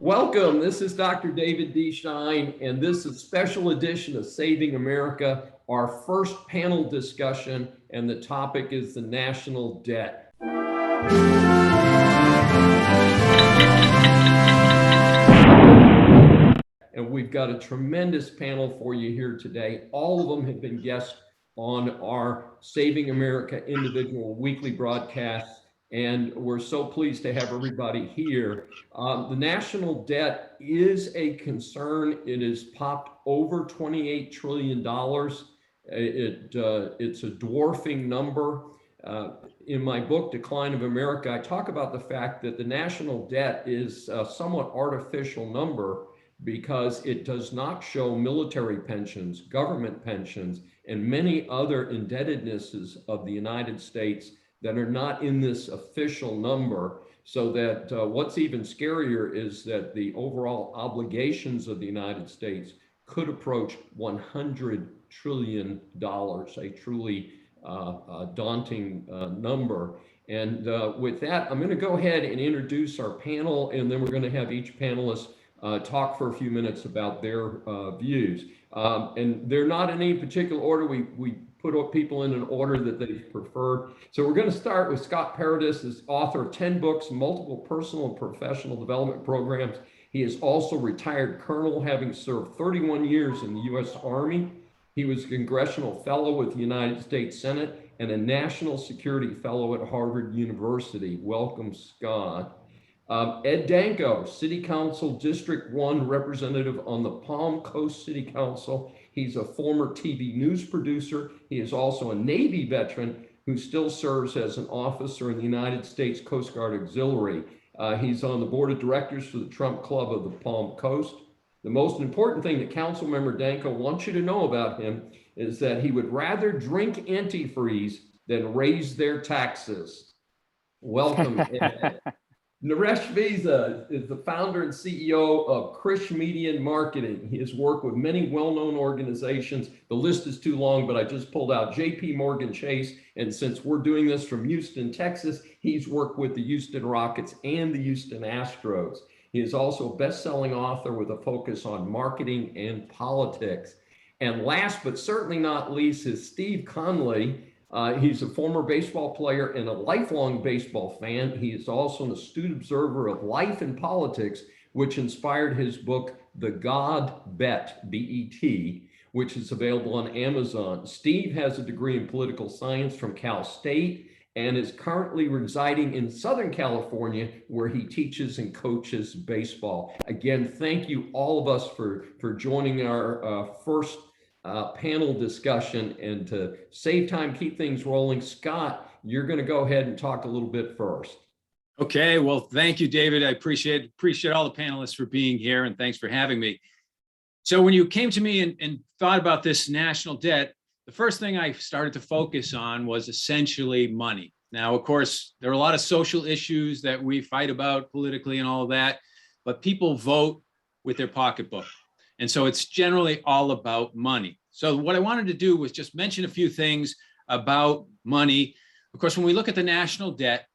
Welcome. This is Dr. David D. Schein, and this is a special edition of Saving America, our first panel discussion, and the topic is the national debt. And we've got a tremendous panel for you here today. All of them have been guests on our Saving America individual weekly broadcasts, and we're so pleased to have everybody here. The national debt is a concern. It has popped over $28 trillion. It's a dwarfing number. In my book, Decline of America, I talk about the fact that the national debt is a somewhat artificial number because it does not show military pensions, government pensions, and many other indebtednesses of the United States that are not in this official number. So that what's even scarier is that the overall obligations of the United States could approach $100 trillion, a truly daunting number. And with that, I'm going to go ahead and introduce our panel, and then we're going to have each panelist talk for a few minutes about their views. And they're not in any particular order. We put people in an order that they prefer. So we're going to start with Scott Paradis, is author of 10 books, multiple personal and professional development programs. He is also retired colonel, having served 31 years in the U.S. Army. He was a congressional fellow with the United States Senate and a national security fellow at Harvard University. Welcome, Scott. Ed Danko, City Council District 1 representative on the Palm Coast City Council. He's a former TV news producer. He is also a Navy veteran who still serves as an officer in the United States Coast Guard Auxiliary. He's on the board of directors for the Trump Club of the Palm Coast. The most important thing that Councilmember Danko wants you to know about him is that he would rather drink antifreeze than raise their taxes. Welcome, Ed. Naresh Visa is the founder and CEO of Krish Media and Marketing. He has worked with many well-known organizations. The list is too long, but I just pulled out JP Morgan Chase. And since we're doing this from Houston, Texas, he's worked with the Houston Rockets and the Houston Astros. He is also a best-selling author with a focus on marketing and politics. And last but certainly not least is Steve Conley. He's a former baseball player and a lifelong baseball fan. He is also an astute observer of life and politics, which inspired his book, The God Bet, B-E-T, which is available on Amazon. Steve has a degree in political science from Cal State and is currently residing in Southern California, where he teaches and coaches baseball. Again, thank you all of us for joining our first panel discussion. And to save time, keep things rolling, Scott, you're going to go ahead and talk a little bit first. Okay, well, thank you, David. I appreciate all the panelists for being here, and thanks for having me. So when you came to me and thought about this national debt, the first thing I started to focus on was essentially money. Now, of course, there are a lot of social issues that we fight about politically and all of that, but people vote with their pocketbook. And so it's generally all about money. So what I wanted to do was just mention a few things about money. Of course, when we look at the national debt,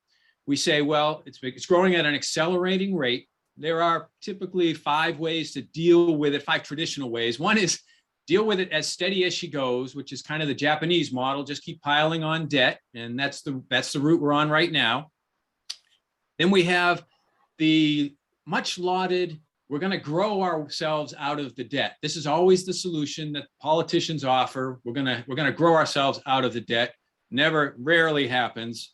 we say, well, it's growing at an accelerating rate. There are typically 5 ways to deal with it, 5 traditional ways. One is deal with it as steady as she goes, which is kind of the Japanese model, just keep piling on debt. And that's the route we're on right now. Then we have the much lauded, we're going to grow ourselves out of the debt. This is always the solution that politicians offer. We're going to grow ourselves out of the debt. Rarely happens.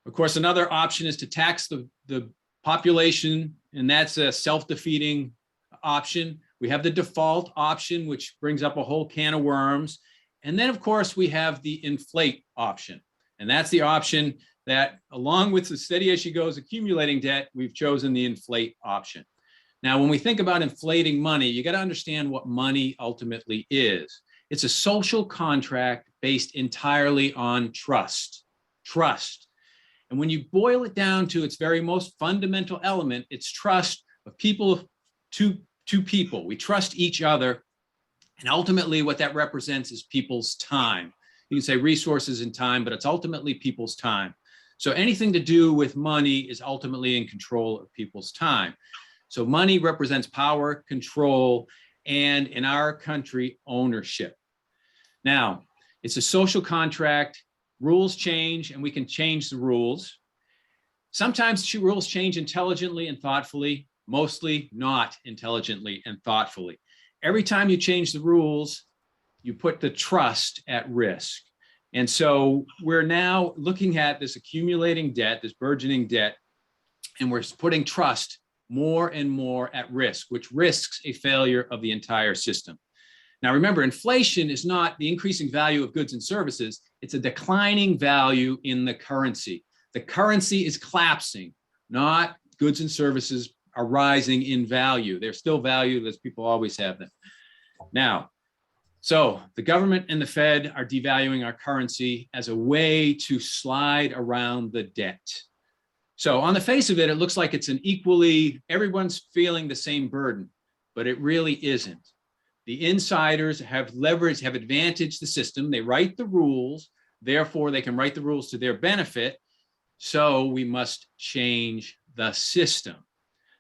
Of course, another option is to tax the population, and that's a self-defeating option. We have the default option, which brings up a whole can of worms. And then, of course, we have the inflate option. And that's the option that, along with the steady as she goes accumulating debt, we've chosen the inflate option. Now, when we think about inflating money, you got to understand what money ultimately is. It's a social contract based entirely on trust. And when you boil it down to its very most fundamental element, it's trust of people to people. We trust each other. And ultimately, what that represents is people's time. You can say resources and time, but it's ultimately people's time. So anything to do with money is ultimately in control of people's time. So money represents power, control, and in our country, ownership. Now, it's a social contract. Rules change, and we can change the rules. Sometimes rules change intelligently and thoughtfully, mostly not intelligently and thoughtfully. Every time you change the rules, you put the trust at risk. And so we're now looking at this accumulating debt, this burgeoning debt, and we're putting trust more and more at risk, which risks a failure of the entire system. Now, remember, inflation is not the increasing value of goods and services. It's a declining value in the currency. The currency is collapsing, not goods and services are rising in value. They're still valued as people always have them. Now, so the government and the Fed are devaluing our currency as a way to slide around the debt. So on the face of it, it looks like it's an equally, everyone's feeling the same burden, but it really isn't. The insiders have leveraged, have advantaged the system. They write the rules, therefore they can write the rules to their benefit. So we must change the system.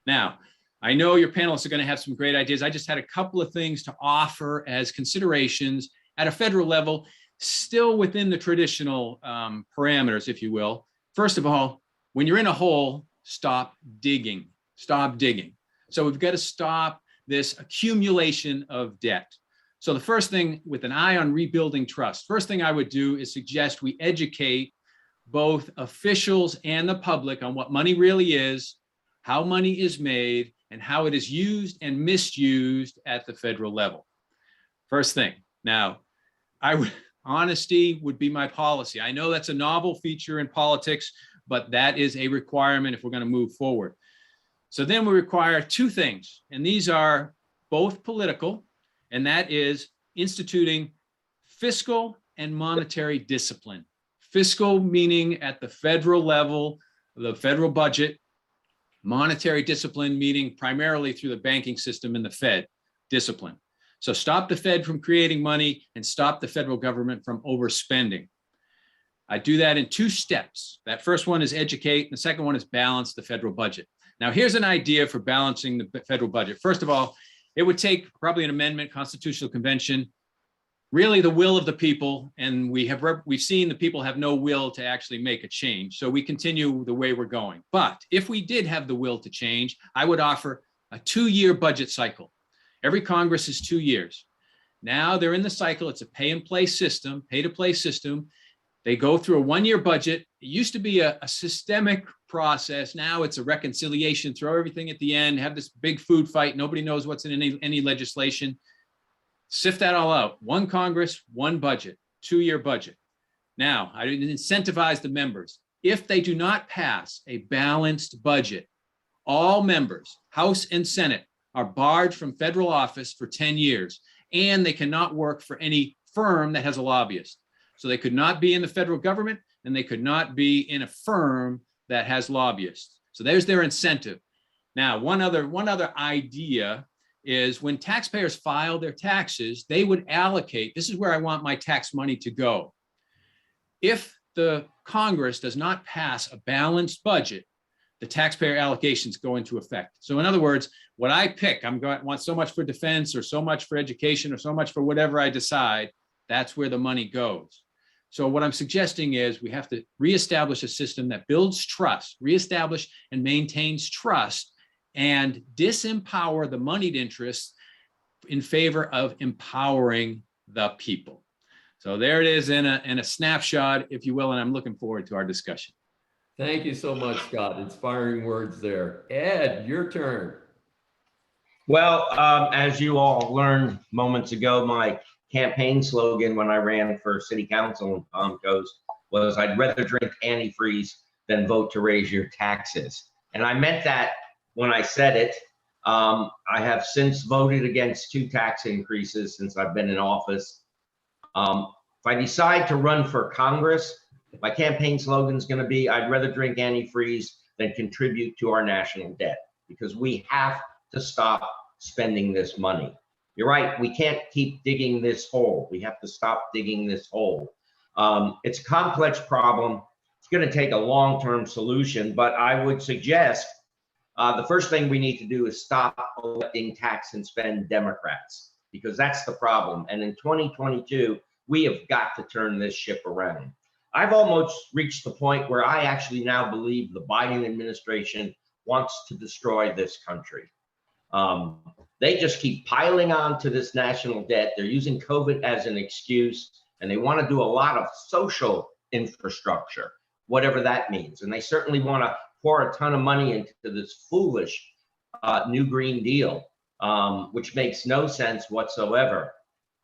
Now, I know your panelists are going to have some great ideas. I just had a couple of things to offer as considerations at a federal level, still within the traditional parameters, if you will. First of all, when you're in a hole, stop digging. Stop digging. So we've got to stop this accumulation of debt. So the first thing, with an eye on rebuilding trust, first thing I would do is suggest we educate both officials and the public on what money really is, how money is made, and how it is used and misused at the federal level. First thing. Now, honesty would be my policy. I know that's a novel feature in politics, but that is a requirement if we're going to move forward. So then we require two things, and these are both political, and that is instituting fiscal and monetary discipline. Fiscal meaning at the federal level, the federal budget. Monetary discipline meaning primarily through the banking system and the Fed discipline. So stop the Fed from creating money and stop the federal government from overspending. I do that in two steps. That first one is educate, and the second one is balance the federal budget. Now, here's an idea for balancing the federal budget. First of all, it would take probably an amendment, constitutional convention, really the will of the people, and we've seen the people have no will to actually make a change. So we continue the way we're going. But if we did have the will to change, I would offer a 2-year budget cycle. Every Congress is 2 years. Now they're in the cycle. It's a pay-to-play system. They go through a 1-year budget. It used to be a systemic process. Now it's a reconciliation, throw everything at the end, have this big food fight. Nobody knows what's in any legislation. Sift that all out. One Congress, one budget, 2-year budget. Now, I didn't incentivize the members. If they do not pass a balanced budget, all members, House and Senate, are barred from federal office for 10 years, and they cannot work for any firm that has a lobbyist. So they could not be in the federal government, and they could not be in a firm that has lobbyists. So there's their incentive. Now, one other idea is when taxpayers file their taxes, they would allocate, this is where I want my tax money to go. If the Congress does not pass a balanced budget, the taxpayer allocations go into effect. So in other words, what I pick, want so much for defense or so much for education or so much for whatever I decide, that's where the money goes. So what I'm suggesting is we have to reestablish a system that builds trust, reestablish and maintains trust, and disempower the moneyed interests in favor of empowering the people. So there it is in a snapshot, if you will, and I'm looking forward to our discussion. Thank you so much, Scott. Inspiring words there. Ed, your turn. Well, as you all learned moments ago, my campaign slogan when I ran for city council in Palm Coast was, I'd rather drink antifreeze than vote to raise your taxes. And I meant that when I said it. I have since voted against 2 tax increases since I've been in office. If I decide to run for Congress, my campaign slogan is going to be, I'd rather drink antifreeze than contribute to our national debt, because we have to stop spending this money. You're right, we can't keep digging this hole. We have to stop digging this hole. It's a complex problem. It's going to take a long-term solution, but I would suggest The first thing we need to do is stop electing tax and spend Democrats, because that's the problem. And in 2022, we have got to turn this ship around. I've almost reached the point where I actually now believe the Biden administration wants to destroy this country. They just keep piling on to this national debt. They're using COVID as an excuse, and they want to do a lot of social infrastructure, whatever that means. And they certainly want to pour a ton of money into this foolish new Green Deal, which makes no sense whatsoever.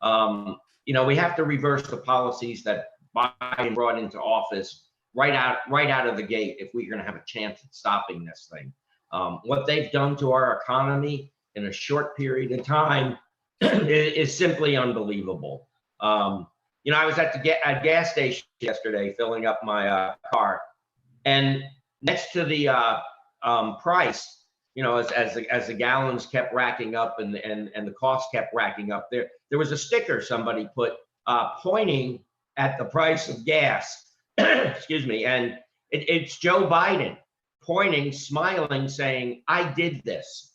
We have to reverse the policies that Biden brought into office right out of the gate if we're going to have a chance at stopping this thing. What they've done to our economy in a short period of time is simply unbelievable. I was at the gas station yesterday filling up my car, and next to the price, as the gallons kept racking up and the cost kept racking up, there was a sticker somebody put pointing at the price of gas. Excuse me, and it's Joe Biden pointing, smiling, saying, "I did this."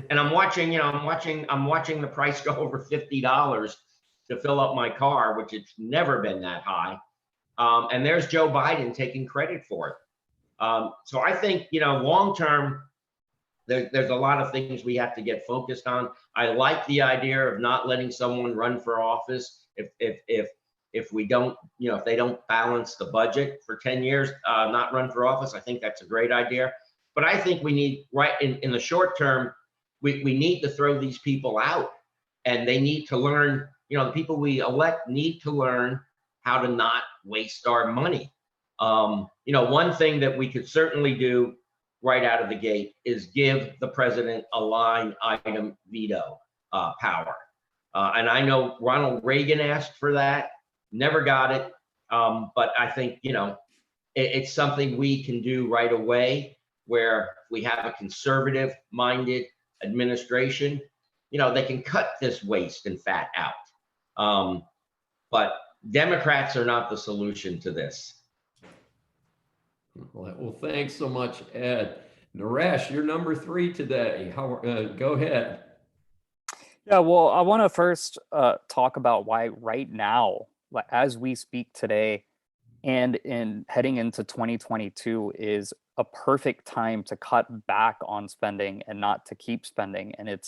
And I'm watching the price go over $50 to fill up my car, which it's never been that high. And there's Joe Biden taking credit for it. So I think, long term, there's a lot of things we have to get focused on. I like the idea of not letting someone run for office if we don't, if they don't balance the budget for 10 years, not run for office. I think that's a great idea. But I think we need, right in the short term, we need to throw these people out, and they need to learn, the people we elect need to learn how to not waste our money. One thing that we could certainly do right out of the gate is give the president a line item veto power. And I know Ronald Reagan asked for that, never got it. But I think, it's something we can do right away, where we have a conservative minded administration, they can cut this waste and fat out. But Democrats are not the solution to this. Well, thanks so much, Ed. Naresh, you're number 3 today. Go ahead. Yeah, well, I want to first talk about why right now, as we speak today, and in heading into 2022 is a perfect time to cut back on spending and not to keep spending. And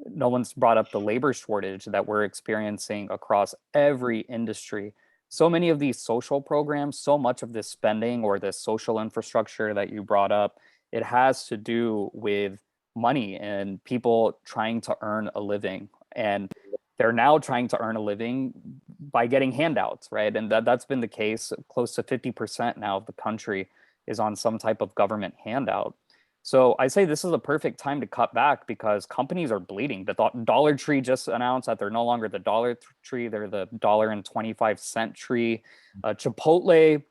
no one's brought up the labor shortage that we're experiencing across every industry. So many of these social programs, so much of this spending or this social infrastructure that you brought up, it has to do with money and people trying to earn a living. And they're now trying to earn a living by getting handouts, right? And that's been the case. Close to 50% now of the country is on some type of government handout. So I say this is a perfect time to cut back because companies are bleeding. The Dollar Tree just announced that they're no longer the Dollar Tree, they're the $1.25 tree. Chipotle,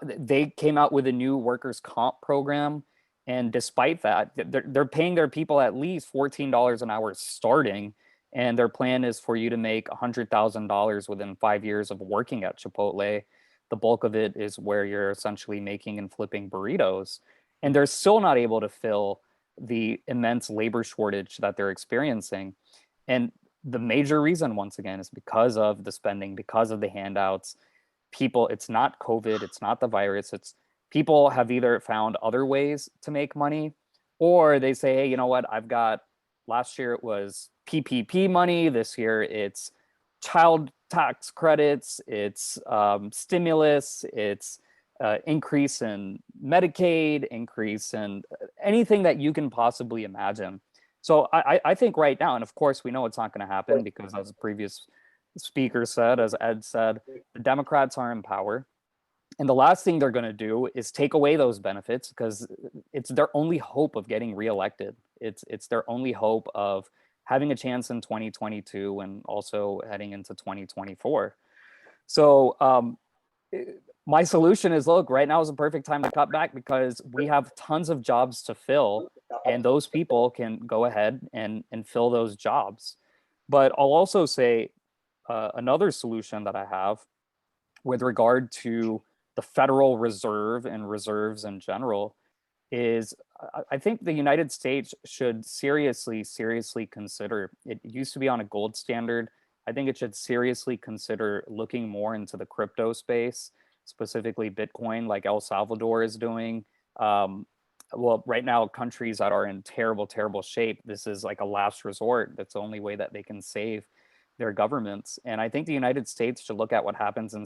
they came out with a new workers' comp program. And despite that, they're paying their people at least $14 an hour starting. And their plan is for you to make $100,000 within 5 years of working at Chipotle. The bulk of it is where you're essentially making and flipping burritos. And they're still not able to fill the immense labor shortage that they're experiencing. And the major reason, once again, is because of the spending, because of the handouts. People, it's not COVID, it's not the virus, it's people have either found other ways to make money, or they say, hey, you know what, last year it was PPP money, this year it's child tax credits, it's stimulus, it's increase in Medicaid, increase in anything that you can possibly imagine. So I think right now, and of course we know it's not going to happen because, as the previous speaker said, as Ed said, the Democrats are in power. And the last thing they're going to do is take away those benefits because it's their only hope of getting reelected. It's their only hope of having a chance in 2022 and also heading into 2024. So my solution is, look, right now is a perfect time to cut back because we have tons of jobs to fill and those people can go ahead and fill those jobs. But I'll also say another solution that I have with regard to the Federal Reserve and reserves in general is I think the United States should seriously consider, it used to be on a gold standard. I think it should seriously consider looking more into the crypto space, specifically Bitcoin, like El Salvador is doing. Well, right now, countries that are in terrible shape, this is like a last resort. That's the only way that they can save their governments. And I think the United States should look at what happens in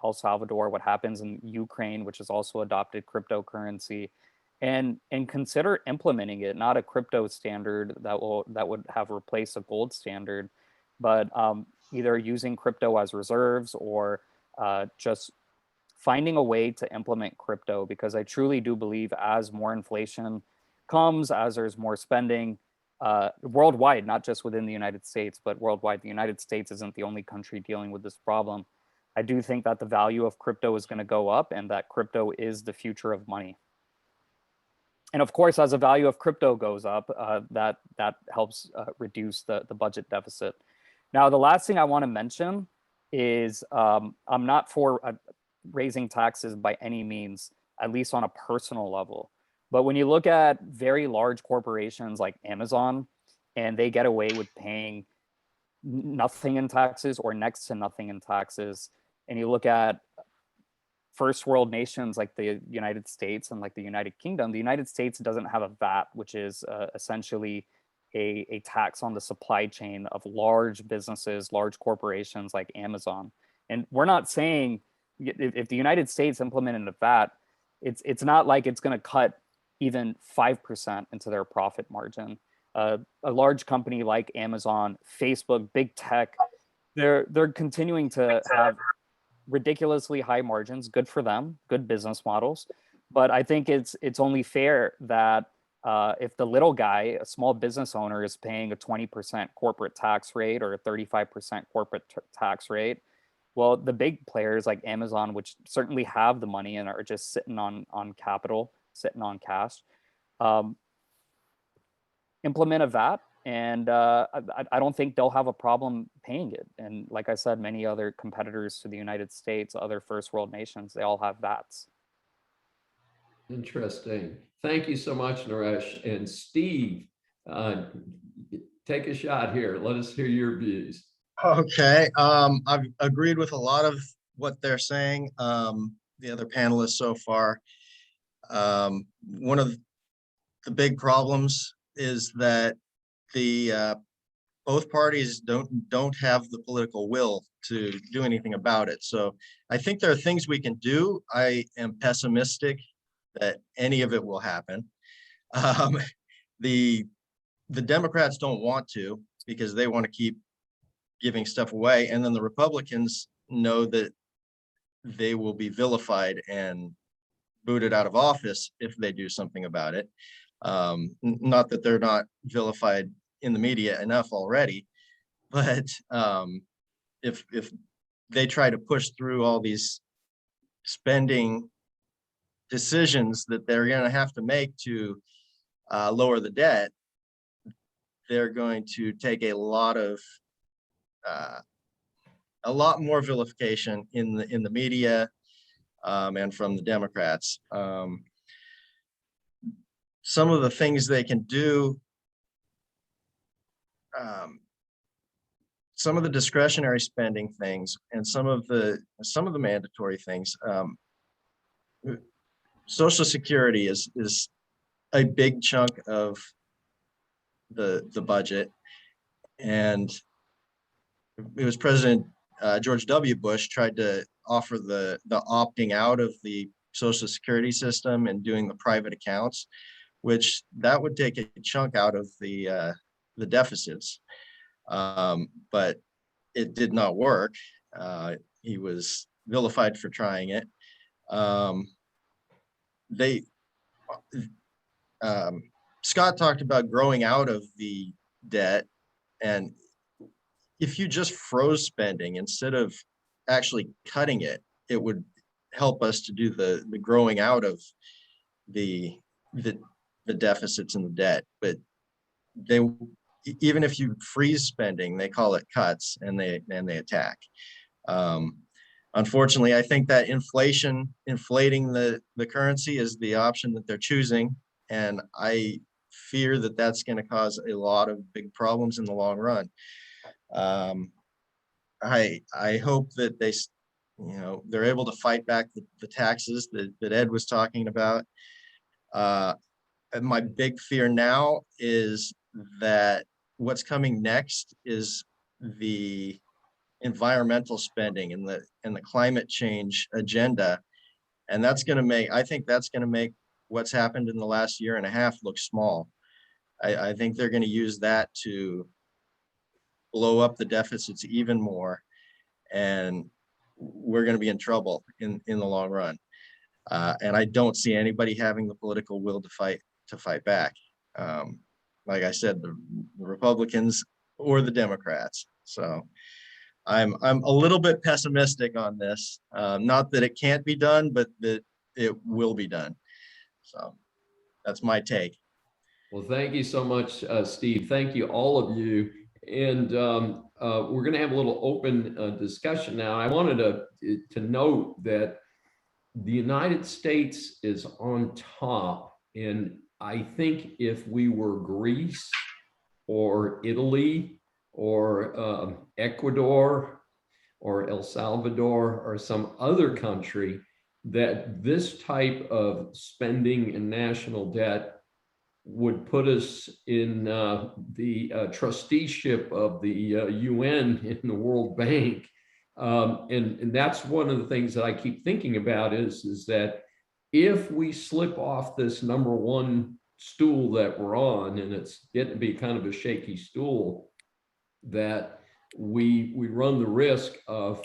El Salvador, what happens in Ukraine, which has also adopted cryptocurrency, and consider implementing it, not a crypto standard that would have replaced a gold standard, but either using crypto as reserves or just finding a way to implement crypto, because I truly do believe as more inflation comes, as there's more spending worldwide, not just within the United States, but worldwide. The United States isn't the only country dealing with this problem. I do think that the value of crypto is going to go up and that crypto is the future of money. And of course, as the value of crypto goes up, that helps reduce the budget deficit. Now, the last thing I want to mention is I'm not for raising taxes by any means, at least on a personal level. But when you look at very large corporations like Amazon, and they get away with paying nothing in taxes or next to nothing in taxes, and you look at first world nations like the United States and like the United Kingdom, the United States doesn't have a VAT, which is essentially a tax on the supply chain of large businesses, large corporations like Amazon. And we're not saying if the United States implemented a VAT, it's not like it's going to cut even 5% into their profit margin. A large company like Amazon, Facebook, big tech, they're continuing to have ridiculously high margins. Good for them, good business models. But I think it's only fair that if the little guy, a small business owner, is paying a 20% corporate tax rate or a 35% corporate tax rate, well, the big players like Amazon, which certainly have the money and are just sitting on capital, sitting on cash, implement a VAT, and I don't think they'll have a problem paying it. And like I said, many other competitors to the United States, other first world nations, they all have VATs. Interesting. Thank you so much, Naresh. And Steve, take a shot here. Let us hear your views. Okay. I've agreed with a lot of what they're saying, the other panelists so far. One of the big problems is that both parties don't have the political will to do anything about it. So I think there are things we can do. I am pessimistic that any of it will happen. The Democrats don't want to, because they want to keep giving stuff away, and then the Republicans know that they will be vilified and booted out of office if they do something about it. Not that they're not vilified in the media enough already, but if they try to push through all these spending decisions that they're going to have to make to lower the debt, they're going to take a lot more vilification in the media and from the Democrats. Some of the things they can do, some of the discretionary spending things, and some of the mandatory things. Social Security is a big chunk of the budget, and it was President George W. Bush tried to offer the opting out of the Social Security system and doing the private accounts, which that would take a chunk out of the deficits, but it did not work. He was vilified for trying it. Scott talked about growing out of the debt, and if you just froze spending instead of actually cutting it, it would help us to do the growing out of the deficits and the debt. But even if you freeze spending, they call it cuts, and they attack. Unfortunately, I think that inflating the currency is the option that they're choosing. And I fear that that's going to cause a lot of big problems in the long run. I hope that they're able to fight back the taxes that Ed was talking about. And my big fear now is that what's coming next is the environmental spending and the climate change agenda. And I think that's going to make what's happened in the last year and a half look small. I think they're going to use that to blow up the deficits even more. And we're going to be in trouble in the long run. And I don't see anybody having the political will to fight back. Like I said, the Republicans or the Democrats. So I'm a little bit pessimistic on this. Not that it can't be done, but that it will be done. So that's my take. Well, thank you so much, Steve. Thank you, all of you. And we're going to have a little open discussion now. I wanted to note that the United States is on top. And I think if we were Greece or Italy or Ecuador or El Salvador or some other country, that this type of spending and national debt would put us in the trusteeship of the UN in the World Bank. And that's one of the things that I keep thinking about is that if we slip off this number one stool that we're on, and it's getting to be kind of a shaky stool, that we run the risk of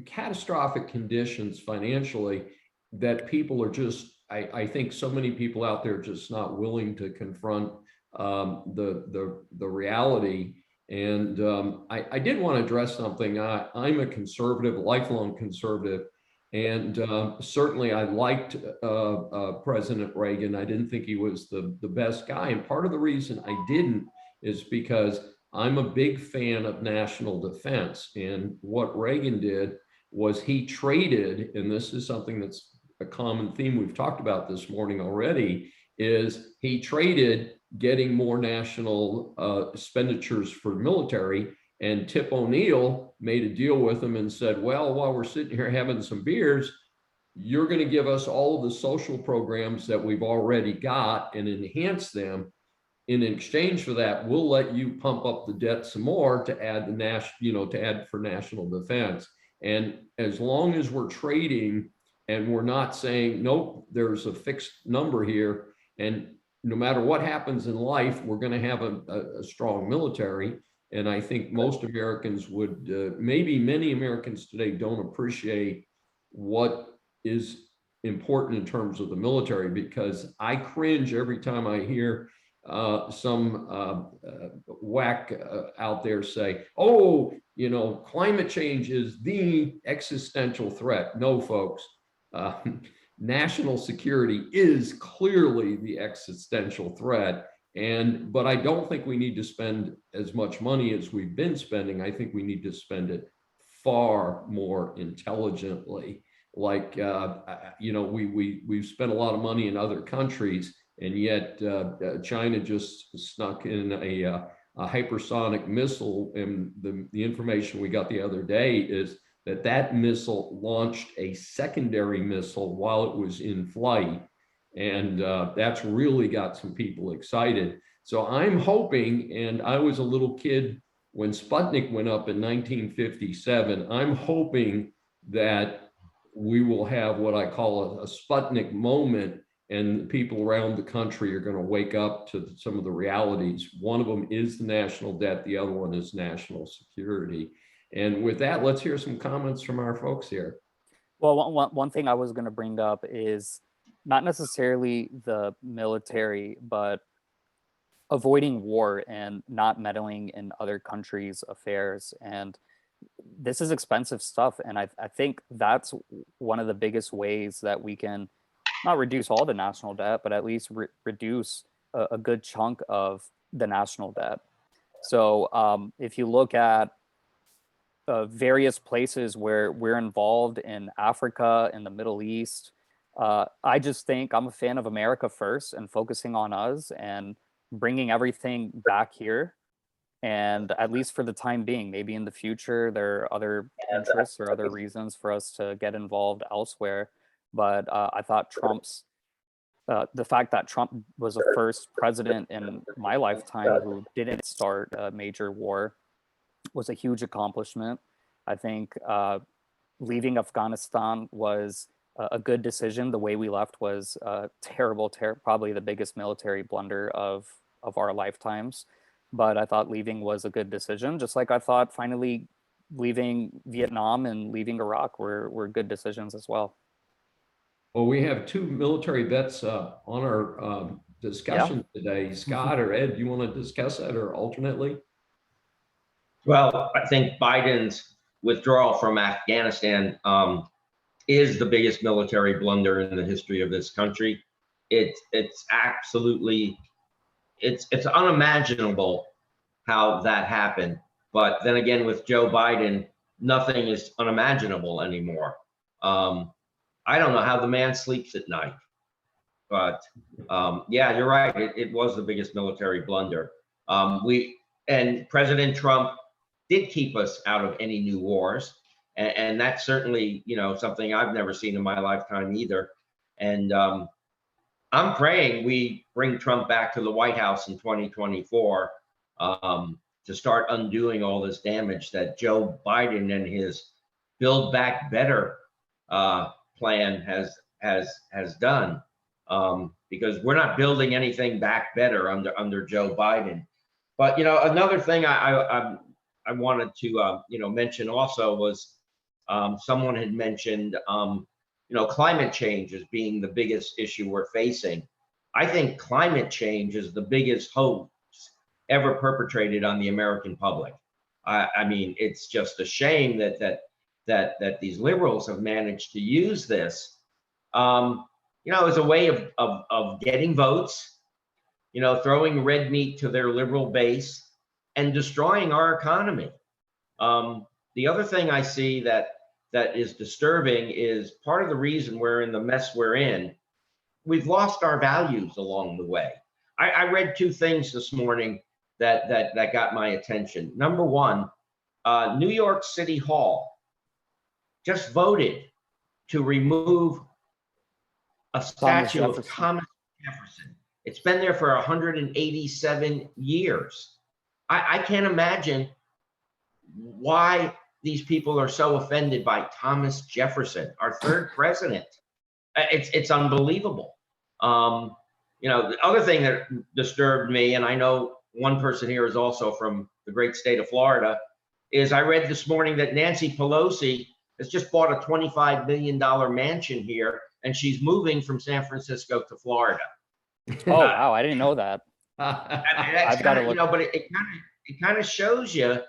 catastrophic conditions financially that people are just, I think so many people out there are just not willing to confront the reality. And I did want to address something. I'm a conservative, lifelong conservative, and certainly I liked President Reagan. I didn't think he was the best guy. And part of the reason I didn't is because I'm a big fan of national defense. And what Reagan did was he traded, and this is something that's a common theme we've talked about this morning already, is he traded getting more national expenditures for military. And Tip O'Neill made a deal with him and said, well, while we're sitting here having some beers, you're going to give us all of the social programs that we've already got and enhance them. In exchange for that, we'll let you pump up the debt some more to add to add for national defense. And as long as we're trading and we're not saying, nope, there's a fixed number here, and no matter what happens in life, we're going to have a strong military. And I think most Americans would, maybe many Americans today don't appreciate what is important in terms of the military, because I cringe every time I hear some whack out there say, oh, climate change is the existential threat. No, folks. National security is clearly the existential threat. But I don't think we need to spend as much money as we've been spending. I think we need to spend it far more intelligently. Like, we've spent a lot of money in other countries, and yet China just snuck in a hypersonic missile. And the information we got the other day is that missile launched a secondary missile while it was in flight. And that's really got some people excited. So I'm hoping, and I was a little kid when Sputnik went up in 1957, I'm hoping that we will have what I call a Sputnik moment, and people around the country are going to wake up to some of the realities. One of them is the national debt. The other one is national security. And with that, let's hear some comments from our folks here. Well, one thing I was going to bring up is not necessarily the military, but avoiding war and not meddling in other countries' affairs. And this is expensive stuff. And I think that's one of the biggest ways that we can not reduce all the national debt, but at least reduce a good chunk of the national debt. So if you look at various places where we're involved in Africa, in the Middle East, I just think I'm a fan of America first and focusing on us and bringing everything back here. And at least for the time being, maybe in the future, there are other interests or other reasons for us to get involved elsewhere. But I thought the fact that Trump was the first president in my lifetime who didn't start a major war was a huge accomplishment. I think leaving Afghanistan was a good decision. The way we left was terrible, probably the biggest military blunder of our lifetimes. But I thought leaving was a good decision, just like I thought finally leaving Vietnam and leaving Iraq were good decisions as well. Well, we have two military vets on our discussion today. Scott or Ed, do you want to discuss that, or alternately? Well, I think Biden's withdrawal from Afghanistan is the biggest military blunder in the history of this country. It's absolutely, it's unimaginable how that happened. But then again, with Joe Biden, nothing is unimaginable anymore. I don't know how the man sleeps at night. But yeah, you're right. It was the biggest military blunder. And President Trump did keep us out of any new wars. And that's certainly, something I've never seen in my lifetime either. And I'm praying we bring Trump back to the White House in 2024 to start undoing all this damage that Joe Biden and his Build Back Better plan has done. Because we're not building anything back better under Joe Biden. But another thing I wanted to mention also was someone had mentioned climate change as being the biggest issue we're facing. I think climate change is the biggest hoax ever perpetrated on the American public. I mean, it's just a shame that these liberals have managed to use this, as a way of getting votes, throwing red meat to their liberal base and destroying our economy. The other thing I see that is disturbing is part of the reason we're in the mess we're in. We've lost our values along the way. I read two things this morning that got my attention. Number one, New York City Hall just voted to remove a statue of Thomas Jefferson. It's been there for 187 years. I can't imagine why these people are so offended by Thomas Jefferson, our third president. It's unbelievable. The other thing that disturbed me, and I know one person here is also from the great state of Florida, is I read this morning that Nancy Pelosi has just bought a $25 million mansion here, and she's moving from San Francisco to Florida. Oh, wow, I didn't know that. I've got to look. But it kind of shows you.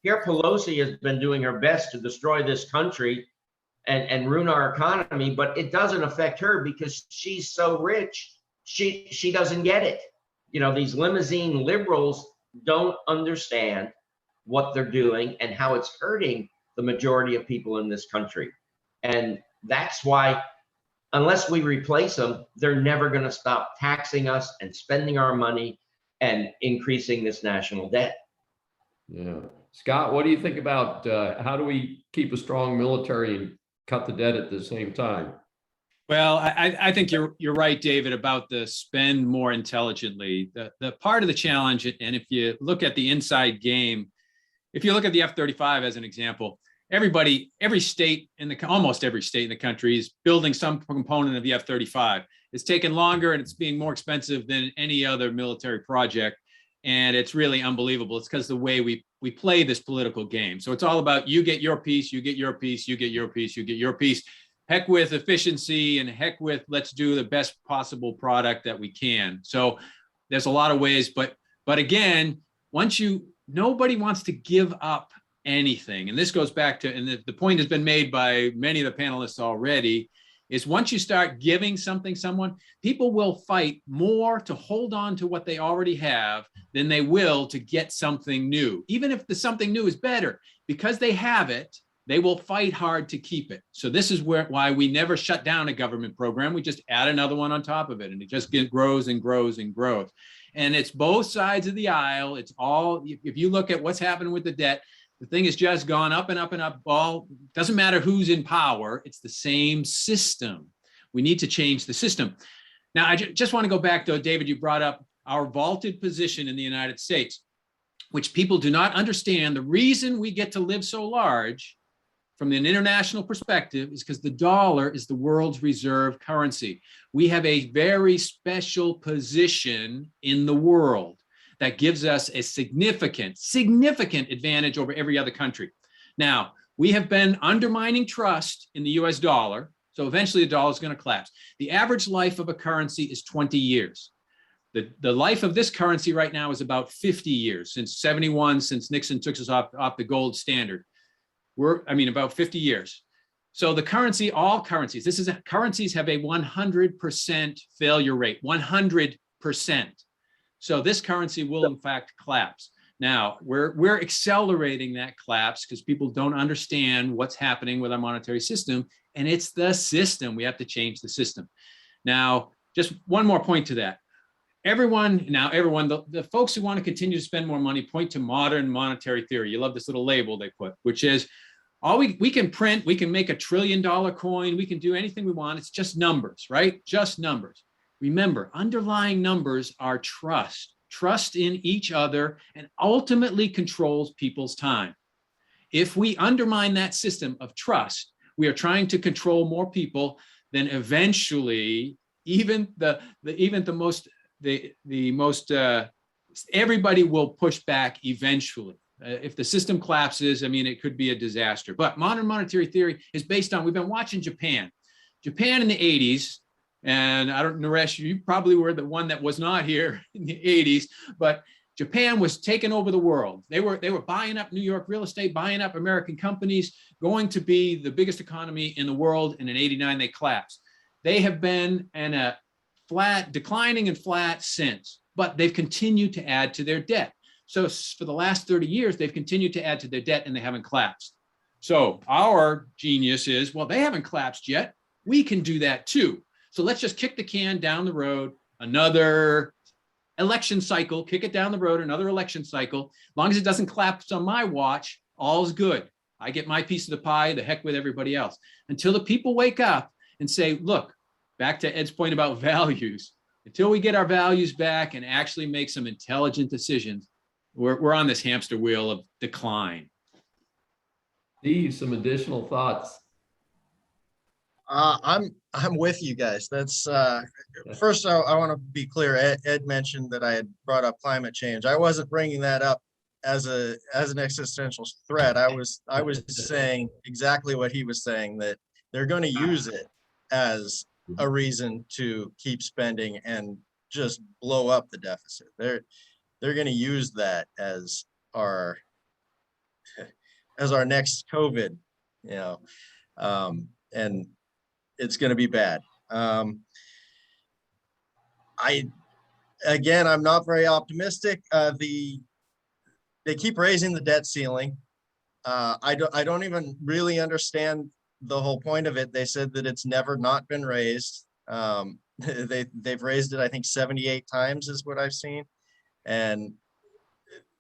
Here, Pelosi has been doing her best to destroy this country and ruin our economy, but it doesn't affect her because she's so rich. She doesn't get it. These limousine liberals don't understand what they're doing and how it's hurting the majority of people in this country. And that's why, unless we replace them, they're never going to stop taxing us and spending our money and increasing this national debt. Yeah. Scott, what do you think about how do we keep a strong military and cut the debt at the same time? Well, I think you're right, David, about the spend more intelligently. The part of the challenge, and if you look at the inside game, if you look at the F-35 as an example, almost every state in the country is building some component of the F-35. It's taken longer and it's being more expensive than any other military project. And it's really unbelievable. It's because the way we play this political game. So it's all about you get your piece, you get your piece, you get your piece, you get your piece. Heck with efficiency and heck with let's do the best possible product that we can. So there's a lot of ways, but again, nobody wants to give up anything. And this goes back to, and the point has been made by many of the panelists already, is once you start giving someone, people will fight more to hold on to what they already have than they will to get something new. Even if the something new is better, because they have it, they will fight hard to keep it. So this is why we never shut down a government program. We just add another one on top of it, and it just grows and grows and grows. And it's both sides of the aisle. It's all, if you look at what's happening with the debt, the thing has just gone up and up and up. All doesn't matter who's in power. It's the same system. We need to change the system. Now, I just want to go back, though, David, you brought up our vaulted position in the United States, which people do not understand. The reason we get to live so large from an international perspective is because the dollar is the world's reserve currency. We have a very special position in the world that gives us a significant advantage over every other country. Now, we have been undermining trust in the US dollar, so eventually the dollar is going to collapse. The average life of a currency is 20 years. The life of this currency right now is about 50 years, since 71, since Nixon took us off the gold standard. About 50 years. So the currency, all currencies, currencies have a 100% failure rate, 100%. So this currency will in fact collapse. Now, we're accelerating that collapse because people don't understand what's happening with our monetary system, and it's the system. We have to change the system. Now, just one more point to that. Everyone, the folks who want to continue to spend more money point to modern monetary theory. You love this little label they put, which is, we can print, we can make $1 trillion coin, we can do anything we want. It's just numbers, right? Just numbers. Remember, underlying numbers are trust in each other, and ultimately controls people's time. If we undermine that system of trust, we are trying to control more people, then eventually even the most everybody will push back eventually. If the system collapses, it could be a disaster. But modern monetary theory is based on, we've been watching Japan in the 80s. And I don't, Naresh, you probably were the one that was not here in the 80s, but Japan was taking over the world. They were buying up New York real estate, buying up American companies, going to be the biggest economy in the world. And in '89, they collapsed. They have been in a declining and flat since, but they've continued to add to their debt. So for the last 30 years, they've continued to add to their debt and they haven't collapsed. So our genius is, well, they haven't collapsed yet. We can do that too. So let's just kick the can down the road, another election cycle, kick it down the road, another election cycle. As long as it doesn't collapse on my watch, all's good. I get my piece of the pie, the heck with everybody else. Until the people wake up and say, look, back to Ed's point about values, until we get our values back and actually make some intelligent decisions, we're on this hamster wheel of decline. Steve, some additional thoughts? I'm with you guys. That's first. I want to be clear. Ed mentioned that I had brought up climate change. I wasn't bringing that up as an existential threat. I was saying exactly what he was saying, that they're going to use it as a reason to keep spending and just blow up the deficit. They're going to use that as our next COVID, and it's going to be bad. I'm not very optimistic. They keep raising the debt ceiling. I don't even really understand the whole point of it. They said that it's never not been raised. They've raised it, I think 78 times is what I've seen. And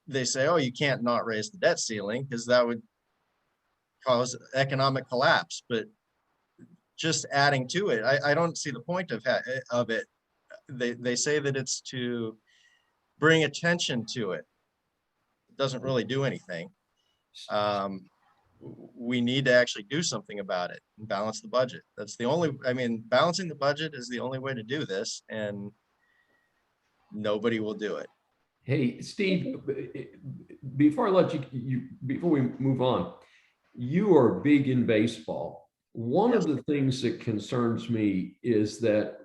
they say, oh, you can't not raise the debt ceiling because that would cause economic collapse. But just adding to it, I don't see the point of it. They say that it's to bring attention to it. It doesn't really do anything. We need to actually do something about it and balance the budget. That's the only, balancing the budget is the only way to do this, and nobody will do it. Hey, Steve, before I let before we move on, you are big in baseball. One of the things that concerns me is that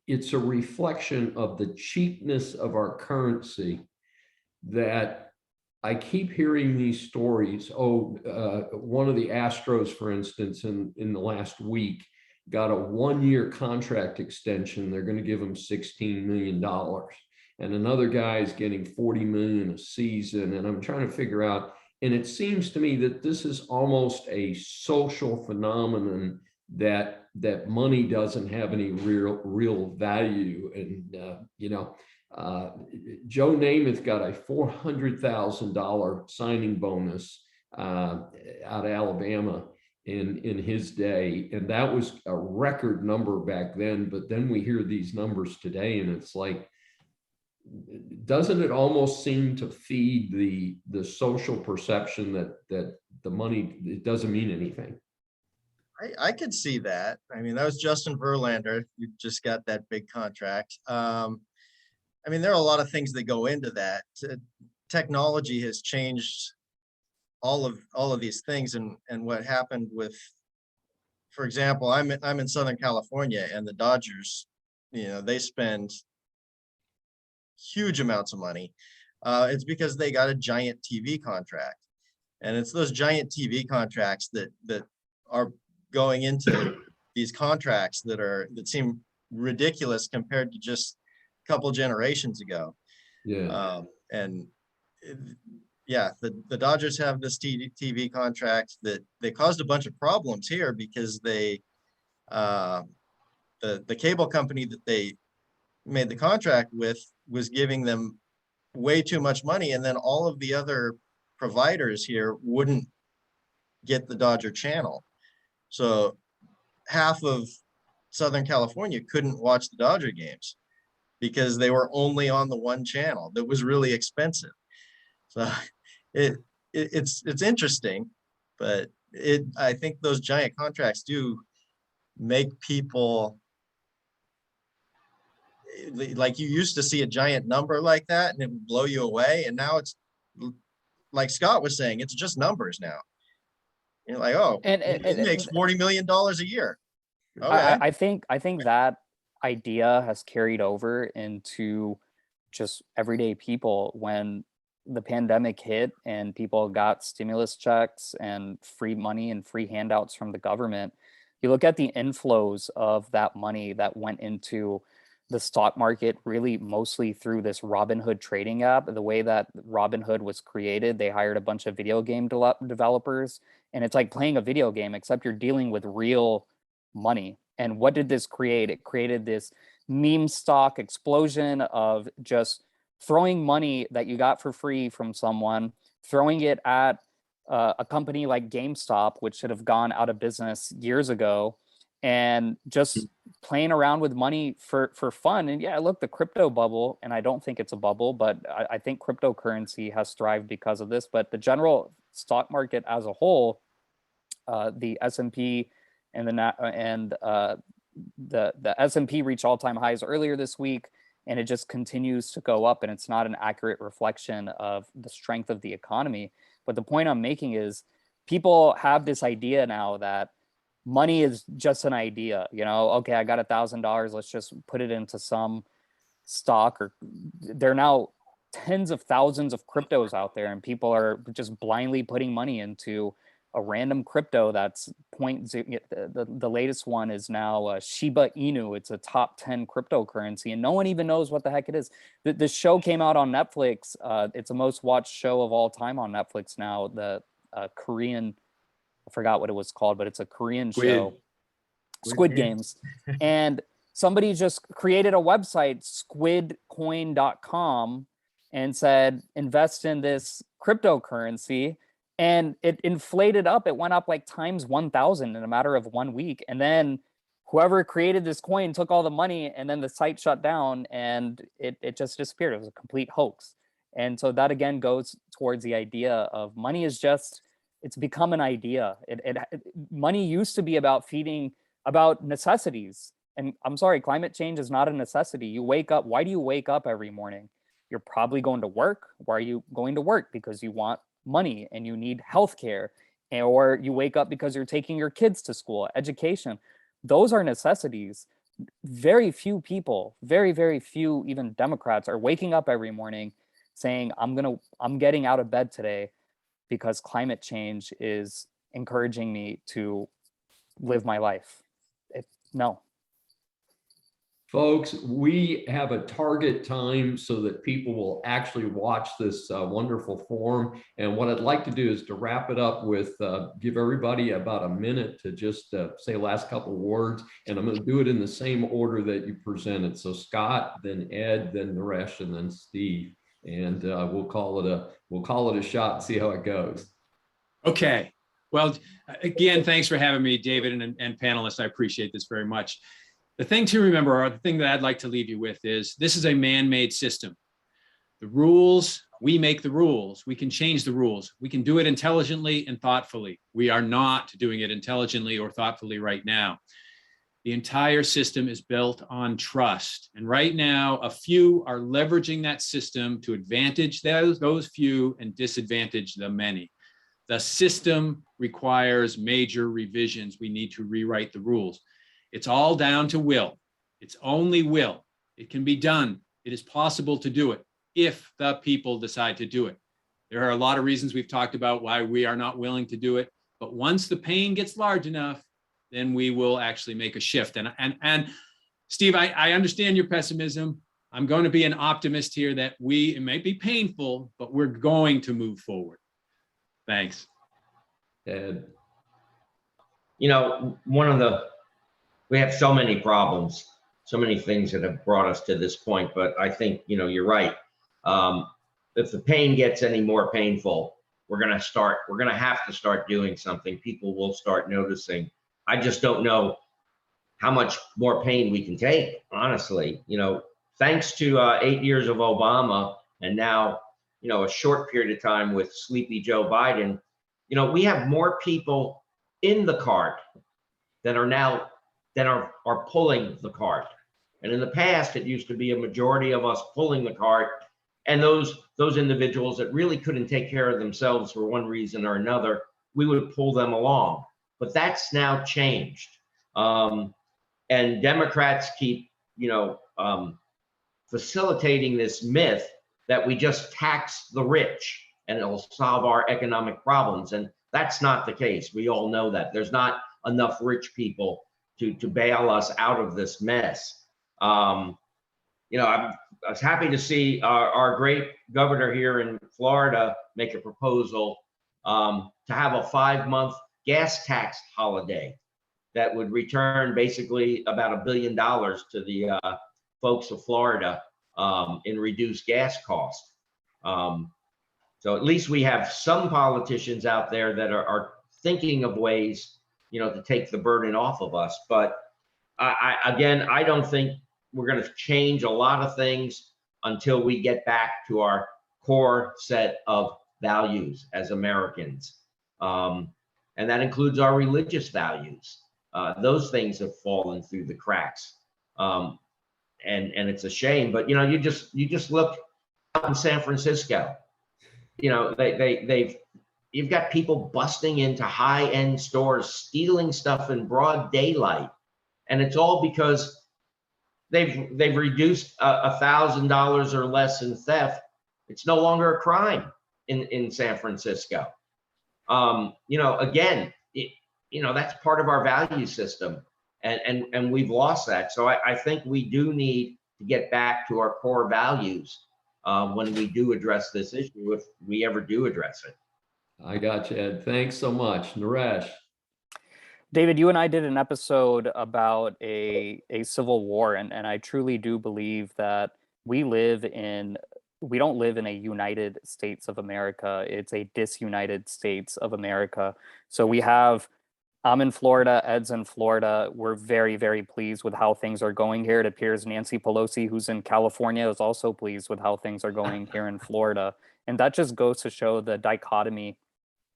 it's a reflection of the cheapness of our currency that I keep hearing these stories. One of the Astros, for instance, in the last week, got a 1-year contract extension. They're going to give him $16 million. And another guy is getting $40 million a season. And I'm trying to figure out, And it seems to me that this is almost a social phenomenon that money doesn't have any real value. And Joe Namath got a $400,000 signing bonus out of Alabama in his day, and that was a record number back then. But then we hear these numbers today, and it's like, doesn't it almost seem to feed the social perception that the money, it doesn't mean anything? I could see that. I mean, that was Justin Verlander, who just got that big contract. I mean, there are a lot of things that go into that. Technology has changed all of these things, and what happened with, for example, I'm in Southern California, and the Dodgers, they spend huge amounts of money. It's because they got a giant TV contract, and it's those giant TV contracts that are going into these contracts that seem ridiculous compared to just a couple generations ago. Yeah. Yeah, the Dodgers have this TV contract that they caused a bunch of problems here because the cable company that they made the contract with was giving them way too much money, and then all of the other providers here wouldn't get the Dodger channel. So half of Southern California couldn't watch the Dodger games because they were only on the one channel that was really expensive. So it's interesting, but I think those giant contracts do make people, like, you used to see a giant number like that and it would blow you away, and now it's like Scott was saying, it's just numbers now. You're like, oh, it makes $40 million a year. Okay. I think that idea has carried over into just everyday people. When the pandemic hit and people got stimulus checks and free money and free handouts from the government, you look at the inflows of that money that went into the stock market, really mostly through this Robinhood trading app. The way that Robinhood was created, they hired a bunch of video game developers, and it's like playing a video game, except you're dealing with real money. And what did this create? It created this meme stock explosion of just throwing money that you got for free from someone, throwing it at a company like GameStop, which should have gone out of business years ago, and just playing around with money for fun. And yeah, look, the crypto bubble, and I don't think it's a bubble, but I think cryptocurrency has thrived because of this. But the general stock market as a whole, the S&P and the S&P reached all-time highs earlier this week, and it just continues to go up, and it's not an accurate reflection of the strength of the economy. But the point I'm making is, people have this idea now that money is just an idea. Okay, I got $1,000, let's just put it into some stock. Or there are now tens of thousands of cryptos out there, and people are just blindly putting money into a random crypto that's the latest one is now Shiba Inu. It's a top 10 cryptocurrency, and no one even knows what the heck it is. The show came out on Netflix. It's the most watched show of all time on Netflix now. The Korean, I forgot what it was called, but it's a Korean show, Squid Games. And somebody just created a website, squidcoin.com, and said, invest in this cryptocurrency. And it inflated up. It went up like times 1,000 in a matter of 1 week. And then whoever created this coin took all the money, and then the site shut down, and it just disappeared. It was a complete hoax. And so that again goes towards the idea of money is just, it's become an idea. Money used to be about necessities. And I'm sorry, climate change is not a necessity. You wake up. Why do you wake up every morning? You're probably going to work. Why are you going to work? Because you want money and you need healthcare, or you wake up because you're taking your kids to school, education. Those are necessities. Very few people, very, very few, even Democrats, are waking up every morning saying, I'm getting out of bed today because climate change is encouraging me to live my life. No. Folks, we have a target time so that people will actually watch this wonderful forum. And what I'd like to do is to wrap it up with give everybody about a minute to just say last couple of words. And I'm going to do it in the same order that you presented. So Scott, then Ed, then Naresh, and then Steve. And we'll call it a shot and see how it goes. Okay. Well, again, thanks for having me, David, and panelists. I appreciate this very much. The thing to remember, or the thing that I'd like to leave you with, is this is a man-made system. The rules, we make the rules. We can change the rules. We can do it intelligently and thoughtfully. We are not doing it intelligently or thoughtfully right now. The entire system is built on trust. And right now, a few are leveraging that system to advantage those few and disadvantage the many. The system requires major revisions. We need to rewrite the rules. It's all down to will. It's only will. It can be done. It is possible to do it if the people decide to do it. There are a lot of reasons we've talked about why we are not willing to do it. But once the pain gets large enough, then we will actually make a shift. And Steve, I understand your pessimism. I'm going to be an optimist here that it may be painful, but we're going to move forward. Thanks. Ed. You know, we have so many problems, so many things that have brought us to this point, but I think, you know, you're right. If the pain gets any more painful, we're going to have to start doing something. People will start noticing. I just don't know how much more pain we can take, honestly. You know, thanks to 8 years of Obama and now, you know, a short period of time with Sleepy Joe Biden, you know, we have more people in the cart that are pulling the cart. And in the past, it used to be a majority of us pulling the cart, and those individuals that really couldn't take care of themselves for one reason or another, we would pull them along. But that's now changed. And Democrats keep, you know, facilitating this myth that we just tax the rich and it'll solve our economic problems. And that's not the case. We all know that. There's not enough rich people to bail us out of this mess. You know, I was happy to see our great governor here in Florida make a proposal to have a 5-month gas tax holiday that would return basically about $1 billion to the folks of Florida in reduced gas costs. So at least we have some politicians out there that are thinking of ways, you know, to take the burden off of us. But I don't think we're going to change a lot of things until we get back to our core set of values as Americans. And that includes our religious values. Those things have fallen through the cracks. And it's a shame, but you know, you just look out in San Francisco, you know, you've got people busting into high-end stores, stealing stuff in broad daylight. And it's all because they've reduced $1,000 or less in theft. It's no longer a crime in San Francisco. You know, again, you know, that's part of our value system, and we've lost that. So I think we do need to get back to our core values when we do address this issue, if we ever do address it. I got you, Ed. Thanks so much. Naresh. David, you and I did an episode about a civil war, and I truly do believe that we don't live in a United States of America. It's a disunited States of America. So I'm in Florida, Ed's in Florida. We're very, very pleased with how things are going here. It appears Nancy Pelosi, who's in California, is also pleased with how things are going here in Florida. And that just goes to show the dichotomy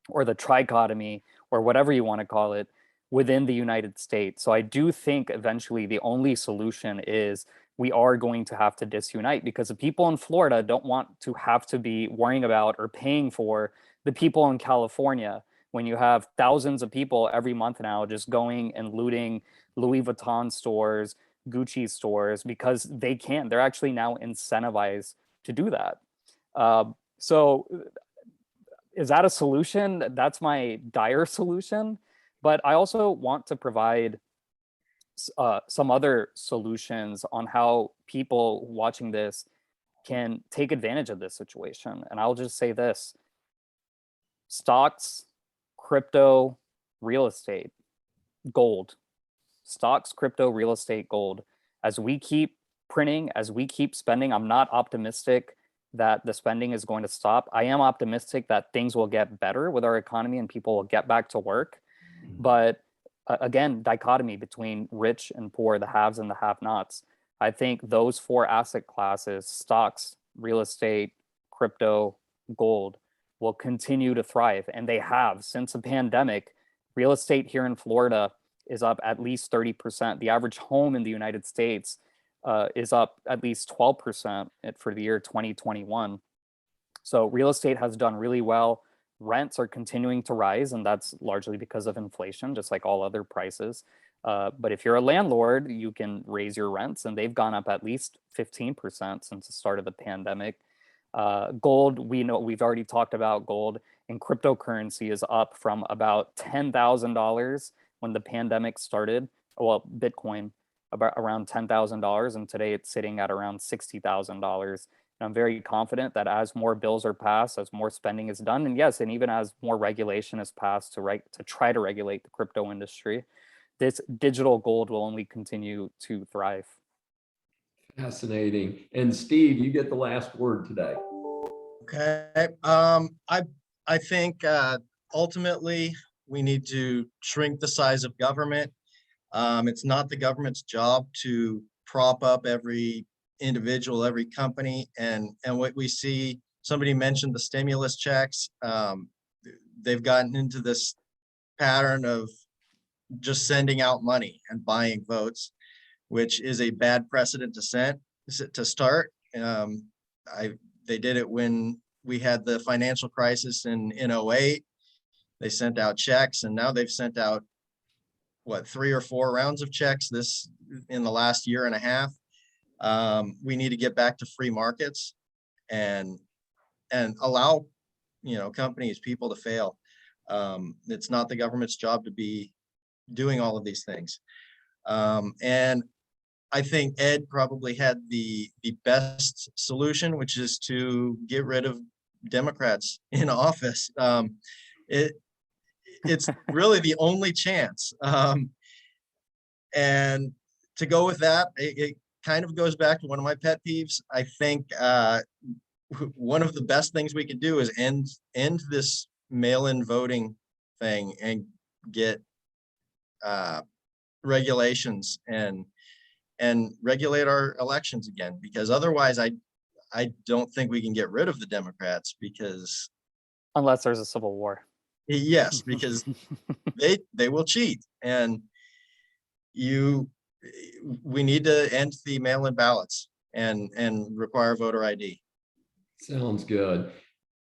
or the trichotomy or whatever you want to call it within the United States. So I do think eventually the only solution is we are going to have to disunite, because the people in Florida don't want to have to be worrying about or paying for the people in California, when you have thousands of people every month now just going and looting Louis Vuitton stores, Gucci stores, because they can. They're actually now incentivized to do that. So is that a solution? That's my dire solution. But I also want to provide some other solutions on how people watching this can take advantage of this situation. And I'll just say this: stocks, crypto, real estate, gold. Stocks, crypto, real estate, gold. As we keep printing, as we keep spending, I'm not optimistic that the spending is going to stop. I am optimistic that things will get better with our economy and people will get back to work. But again, dichotomy between rich and poor, the haves and the have-nots. I think those four asset classes, stocks, real estate, crypto, gold, will continue to thrive. And they have since the pandemic. Real estate here in Florida is up at least 30%. The average home in the United States is up at least 12% for the year 2021. So real estate has done really well. Rents are continuing to rise, and that's largely because of inflation, just like all other prices. But if you're a landlord, you can raise your rents, and they've gone up at least 15% since the start of the pandemic. Gold, we know, we've already talked about gold, and cryptocurrency is up from about $10,000 when the pandemic started. Well, Bitcoin about around $10,000, and today it's sitting at around $60,000. And I'm very confident that as more bills are passed, as more spending is done, and yes, and even as more regulation is passed to try to regulate the crypto industry, this digital gold will only continue to thrive. Fascinating. And Steve, you get the last word today. Okay. I think ultimately we need to shrink the size of government. It's not the government's job to prop up every individual, every company. And what we see, somebody mentioned the stimulus checks. They've gotten into this pattern of just sending out money and buying votes, which is a bad precedent to start. They did it when we had the financial crisis in 08. They sent out checks, and now they've sent out, what, 3 or 4 rounds of checks in the last year and a half. We need to get back to free markets and allow, companies, people to fail. It's not the government's job to be doing all of these things. And I think Ed probably had the best solution, which is to get rid of Democrats in office. It's really the only chance. And to go with that, it kind of goes back to one of my pet peeves. I think one of the best things we could do is end this mail-in voting thing and get regulations and regulate our elections again, because otherwise I don't think we can get rid of the Democrats, because Unless there's a civil war. yes, because they will cheat, and we need to end the mail-in ballots and require voter ID. Sounds good.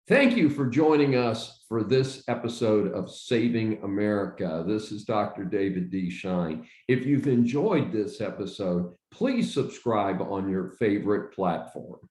Thank you for joining us for this episode of Saving America. This is Dr. David D. Schein. If you've enjoyed this episode, please subscribe on your favorite platform.